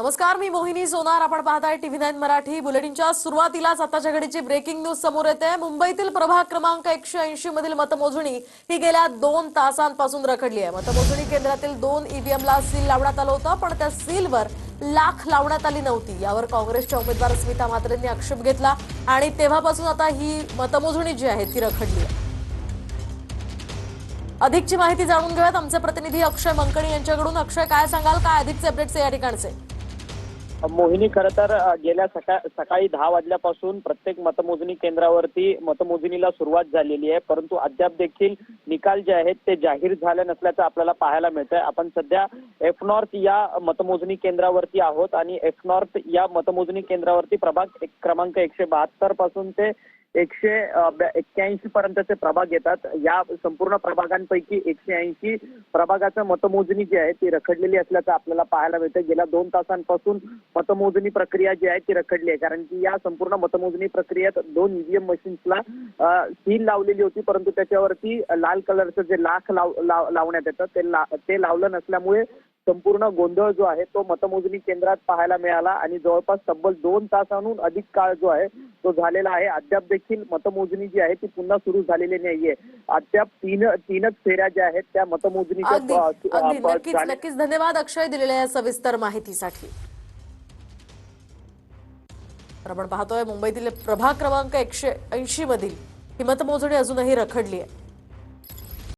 नमस्कार, मी मोहिनी सोनार. आपण पाहताय TV9 मराठी. बुलेटिनच्या सुरुवातीलाच आताच्या घडीची ब्रेकिंग न्यूज समोर येते. मुंबईतील प्रभाग क्रमांक 180 मधील मतमोजणी ही गेल्या 2 तासांपासून रखडली आहे. मतमोजणी केंद्रातील 2 ईव्हीएमला सील लावण्यात आलं होतं, पण त्या सीलवर लाख लावण्यात आली नव्हती. यावर काँग्रेसच्या उमेदवार स्मिता म्हात्रेंनी आक्षेप घेतला आणि तेव्हापासून आता ही मतमोजणी जी आहे ती रखडली आहे. अधिकची माहिती जाणून घेऊयात आमचे प्रतिनिधी अक्षय मंकणी यांच्याकडून. अक्षय, काय सांगाल, काय अधिकचे अपडेट्स या ठिकाणचे? मोहिनी, खरं तर गेल्या सकाळी 10 वाजल्यापासून प्रत्येक मतमोजणी केंद्रावरती मतमोजणीला सुरुवात झालेली आहे, परंतु अद्याप देखील निकाल जे आहेत ते जाहीर झाले नसल्याचं आपल्याला पाहायला मिळतंय. आपण सध्या एफ नॉर्थ या मतमोजणी केंद्रावरती आहोत आणि एफ नॉर्थ या मतमोजणी केंद्रावरती प्रभाग क्रमांक 172 पासून ते 181 पर्यंतचे प्रभाग येतात. या संपूर्ण प्रभागांपैकी 180 प्रभागाचं मतमोजणी जी आहे ती रखडलेली असल्याचं आपल्याला पाहायला मिळतं. गेल्या 2 तासांपासून मतमोजणी प्रक्रिया जी आहे ती रखडली आहे, कारण की या संपूर्ण मतमोजणी प्रक्रियेत 2 ईव्हीएम मशीन्सला सील लावलेली होती, परंतु त्याच्यावरती लाल कलरचं जे लाख लावण्यात येतं ते लावलं नसल्यामुळे संपूर्ण गोंधळ जो आहे तो मतमोजणी केंद्रात पाहायला मिळाला आणि जवळपास तब्बल 2 तासांहून अधिक काळ जो आहे तो झालेला आहे. अद्याप देखील मतमोजणी जी आहे ती पुन्हा सुरू झालेली नाहीये. अद्याप तीनच फेऱ्या ज्या आहेत त्या मतमोजणीच्या नक्कीच धन्यवाद अक्षय दिलेल्या या सविस्तर माहितीसाठी. तर आपण पाहतोय मुंबईतील प्रभाग क्रमांक 180 मधील ही मतमोजणी अजूनही रखडली आहे.